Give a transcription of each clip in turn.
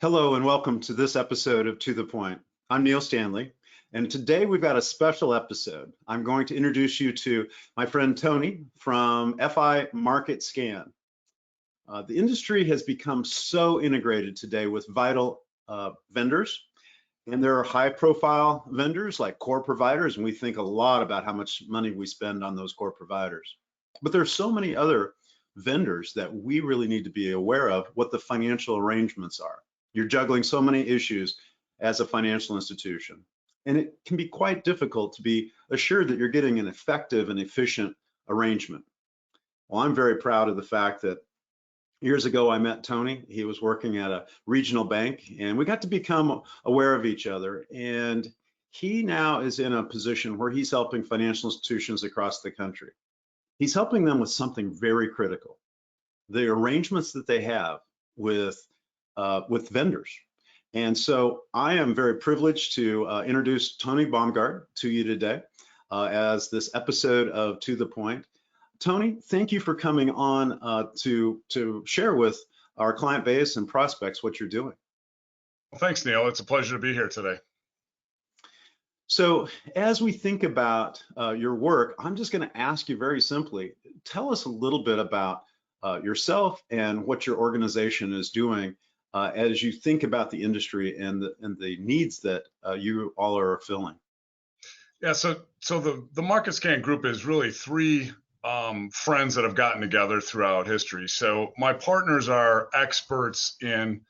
Hello and welcome to this episode of To The Point. I'm Neil Stanley, and today we've got a special episode. I'm going to introduce you to my friend Tony from FI MarketScan. The industry has become so integrated today with vital vendors, and there are high-profile vendors like core providers, and we think a lot about how much money we spend on those core providers. But there's so many other vendors that we really need to be aware of what the financial arrangements are. You're juggling so many issues as a financial institution, and it can be quite difficult to be assured that you're getting an effective and efficient arrangement. Well, I'm very proud of the fact that years ago I met Tony. He was working at a regional bank, and we got to become aware of each other. And he now is in a position where he's helping financial institutions across the country. He's helping them with something very critical: the arrangements that they have with vendors. And so I am very privileged to introduce Tony Baumgart to you today as this episode of To The Point. Tony, thank you for coming on to share with our client base and prospects what you're doing. Well, thanks, Neil. It's a pleasure to be here today. So as we think about your work, I'm just going to ask you very simply, tell us a little bit about yourself and what your organization is doing as you think about the industry and the needs that you all are filling. Yeah, so the MarketScan group is really three friends that have gotten together throughout history. So my partners are experts in,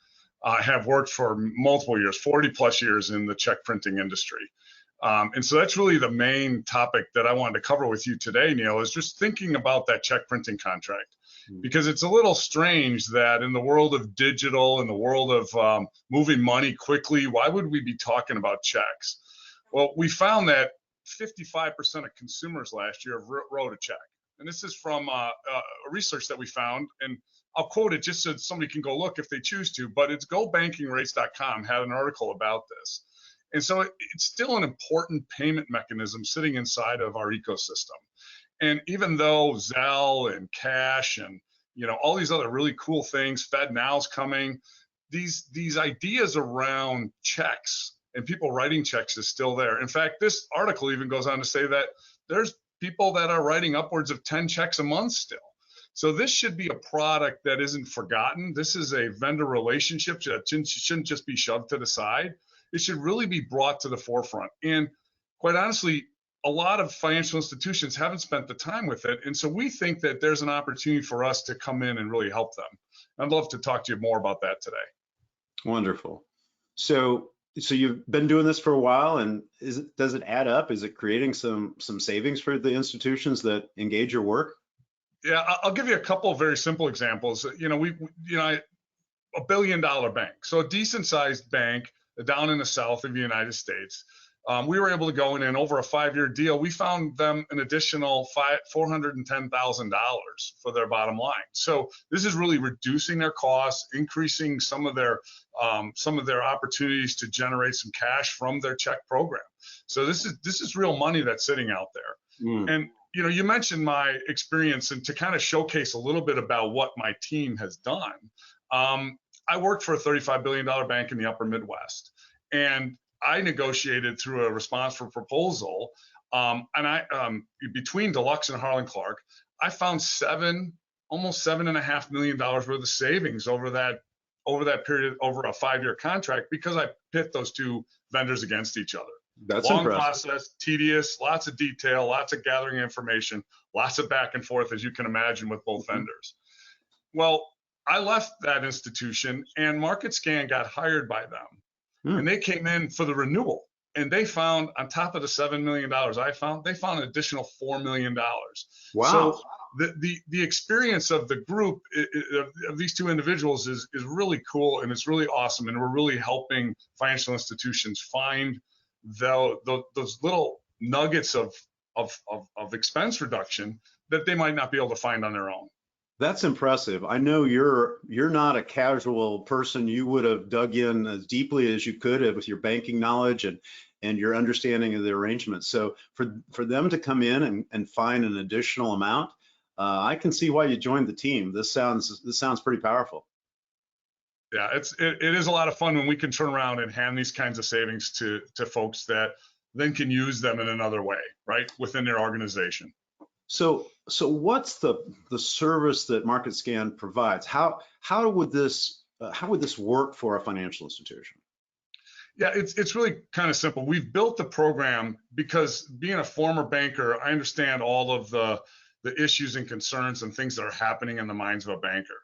have worked for multiple years, 40 plus years in the check printing industry. And so that's really the main topic that I wanted to cover with you today, Neil, is just thinking about that check printing contract. Because it's a little strange that in the world of digital, in the world of moving money quickly, why would we be talking about checks? Well, we found that 55% of consumers last year wrote a check. And this is from a research that we found, and I'll quote it just so somebody can go look if they choose to, but it's gobankingrates.com had an article about this. And so it's still an important payment mechanism sitting inside of our ecosystem. And even though Zelle and Cash and all these other really cool things, FedNow's coming, these ideas around checks and people writing checks is still there. In fact, this article even goes on to say that there's people that are writing upwards of 10 checks a month still. So this should be a product that isn't forgotten. This is a vendor relationship that shouldn't just be shoved to the side. It should really be brought to the forefront. And quite honestly, a lot of financial institutions haven't spent the time with it. And so we think that there's an opportunity for us to come in and really help them. I'd love to talk to you more about that today. Wonderful. So you've been doing this for a while, and does it add up? Is it creating some savings for the institutions that engage your work? Yeah, I'll give you a couple of very simple examples. A $1 billion bank, so a decent sized bank down in the south of the United States. We were able to go in over a 5-year deal. We found them an additional $410,000 for their bottom line. So this is really reducing their costs, increasing some of their opportunities to generate some cash from their check program. So this is real money that's sitting out there. And you mentioned my experience, and to kind of showcase a little bit about what my team has done. I worked for a $35 billion bank in the upper Midwest, and I negotiated through a response for proposal, and between Deluxe and Harlan Clark, I found almost $7.5 million worth of savings over that period, over a 5-year contract, because I pit those two vendors against each other. That's long impressive. Process, tedious, lots of detail, lots of gathering information, lots of back and forth, as you can imagine, with both vendors. Well, I left that institution, and MarketScan got hired by them. And they came in for the renewal, and they found, on top of the $7 million they found an additional $4 million. Wow. So the experience of the group of these two individuals is really cool, and it's really awesome, and we're really helping financial institutions find those little nuggets of expense reduction that they might not be able to find on their own. That's impressive. I know you're not a casual person. You would have dug in as deeply as you could with your banking knowledge and your understanding of the arrangement. So for them to come in and find an additional amount, I can see why you joined the team. This sounds pretty powerful. Yeah, it is a lot of fun when we can turn around and hand these kinds of savings to folks that then can use them in another way, right, within their organization. So what's the service that MarketScan provides? How would this work for a financial institution? Yeah, it's really kind of simple. We've built the program because being a former banker, I understand all of the issues and concerns and things that are happening in the minds of a banker.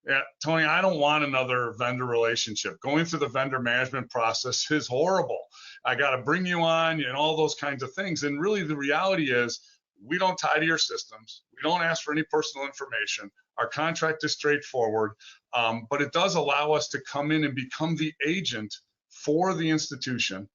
Yeah, Tony, I don't want another vendor relationship. Going through the vendor management process is horrible. I got to bring you on and all those kinds of things. And really the reality is we don't tie to your systems. We don't ask for any personal information. Our contract is straightforward, but it does allow us to come in and become the agent for the institution,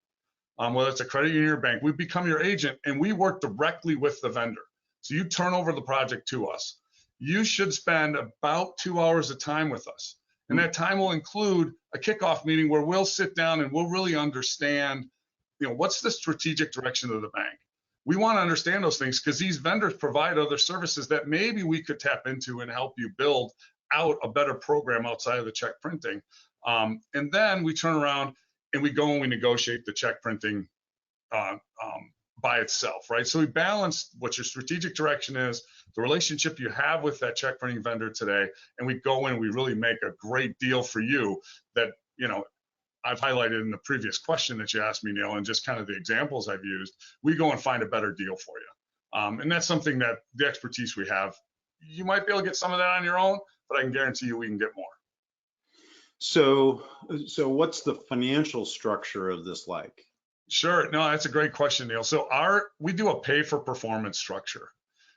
whether it's a credit union or bank. We become your agent and we work directly with the vendor. So you turn over the project to us. You should spend about 2 hours of time with us. And that time will include a kickoff meeting where we'll sit down and we'll really understand, what's the strategic direction of the bank. We want to understand those things because these vendors provide other services that maybe we could tap into and help you build out a better program outside of the check printing. And then we turn around and we go and we negotiate the check printing by itself, right? So we balance what your strategic direction is, the relationship you have with that check printing vendor today, and we go in and we really make a great deal for you that, I've highlighted in the previous question that you asked me, Neil, and just kind of the examples I've used. We go and find a better deal for you. And that's something that the expertise we have, you might be able to get some of that on your own, but I can guarantee you we can get more. So what's the financial structure of this like? Sure. No, that's a great question, Neil. So we do a pay for performance structure.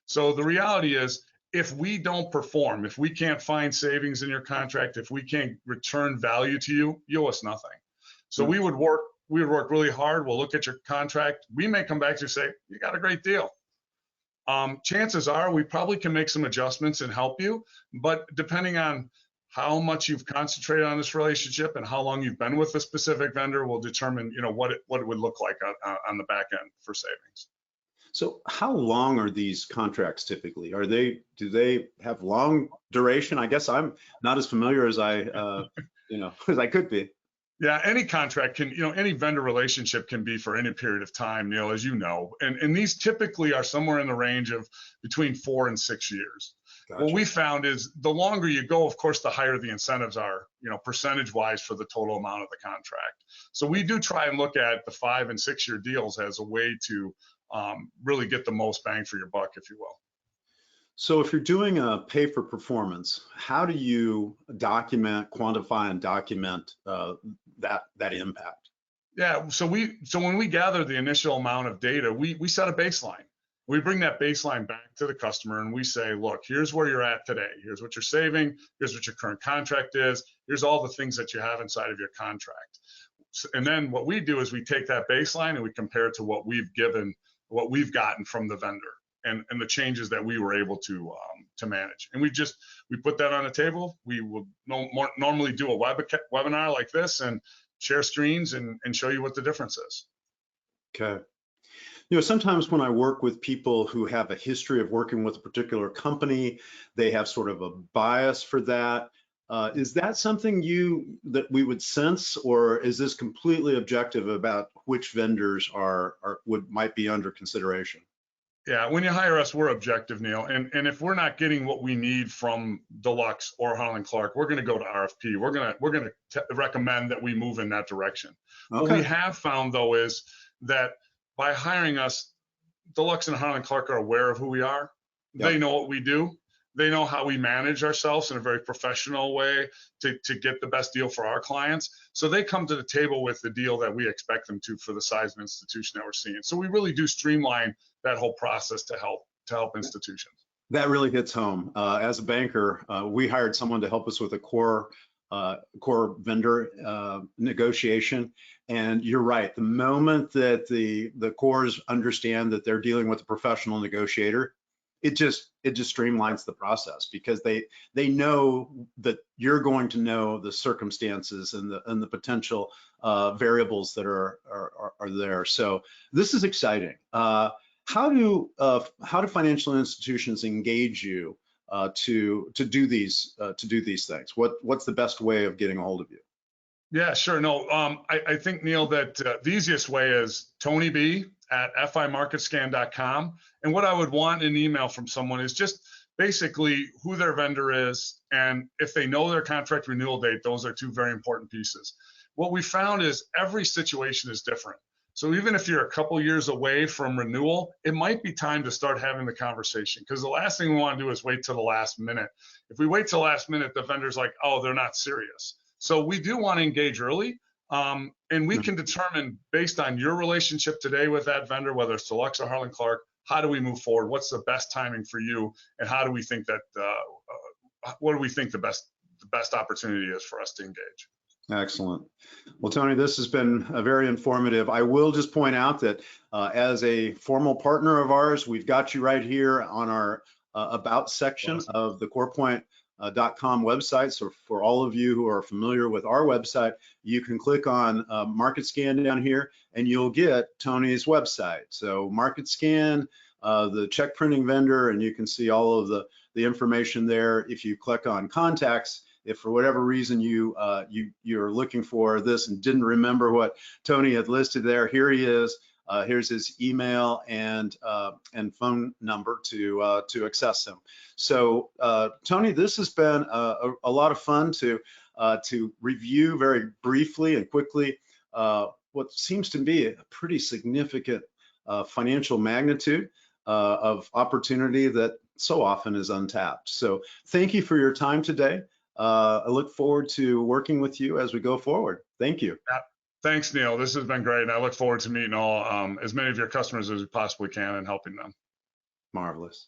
So the reality is if we don't perform, if we can't find savings in your contract, if we can't return value to you, you owe us nothing. So we would work really hard. We'll look at your contract. We may come back to you and say, you got a great deal. Chances are we probably can make some adjustments and help you, but depending on how much you've concentrated on this relationship and how long you've been with a specific vendor will determine, what it would look like on the back end for savings. So how long are these contracts typically? Do they have long duration? I guess I'm not as familiar as as I could be. Yeah, any contract can, any vendor relationship can be for any period of time, Neil, as you know, and these typically are somewhere in the range of between 4 and 6 years. Gotcha. What we found is the longer you go, of course, the higher the incentives are, percentage-wise for the total amount of the contract. So we do try and look at the 5 and 6 year deals as a way to really get the most bang for your buck, if you will. So if you're doing a pay for performance, how do you quantify and document that impact? Yeah, so when we gather the initial amount of data, we set a baseline. We bring that baseline back to the customer and we say, look, here's where you're at today. Here's what you're saving. Here's what your current contract is. Here's all the things that you have inside of your contract. And then what we do is we take that baseline and we compare it to what we've gotten from the vendor and the changes that we were able to manage. And we put that on the table. We will normally do a webinar like this and share screens and show you what the difference is. Okay. Sometimes when I work with people who have a history of working with a particular company, they have sort of a bias for that. Is that something that we would sense, or is this completely objective about which vendors might be under consideration? Yeah, when you hire us, we're objective, Neil. And if we're not getting what we need from Deluxe or Harlan Clark, we're going to go to RFP. We're going to recommend that we move in that direction. Okay. What we have found, though, is that by hiring us, Deluxe and Harlan Clark are aware of who we are. Yep. They know what we do. They know how we manage ourselves in a very professional way to get the best deal for our clients. So they come to the table with the deal that we expect them to for the size of institution that we're seeing. So we really do streamline that whole process to help institutions. That really hits home. As a banker, we hired someone to help us with a core vendor negotiation. And you're right, the moment that the cores understand that they're dealing with a professional negotiator, it just streamlines the process because they know that you're going to know the circumstances and the potential variables that are there. So this is exciting. How do financial institutions engage you to do these things? What's the best way of getting a hold of you? Yeah, sure. No, I think, Neil, that the easiest way is tonyb at FIMarketScan.com. And what I would want in an email from someone is just basically who their vendor is, and if they know their contract renewal date. Those are two very important pieces. What we found is every situation is different. So even if you're a couple years away from renewal, it might be time to start having the conversation, because the last thing we want to do is wait till the last minute. If we wait till the last minute, the vendor's like, oh, they're not serious. So we do want to engage early, and we can determine based on your relationship today with that vendor, whether it's Deluxe or Harlan Clark, how do we move forward? What's the best timing for you, and how do we think that what do we think the best opportunity is for us to engage? Excellent. Well, Tony, this has been very informative. I will just point out that as a formal partner of ours, we've got you right here on our About section of the CorePoint.com website. So for all of you who are familiar with our website, you can click on MarketScan down here and you'll get Tony's website. So MarketScan, the check printing vendor, and you can see all of the information there. If you click on contacts, if for whatever reason you're looking for this and didn't remember what Tony had listed there, here he is. Here's his email and phone number to access him. So Tony, this has been a lot of fun to review very briefly and quickly what seems to be a pretty significant financial magnitude of opportunity that so often is untapped. So thank you for your time today. I look forward to working with you as we go forward. Thank you. Thanks, Neil. This has been great, and I look forward to meeting as many of your customers as we possibly can and helping them. Marvelous.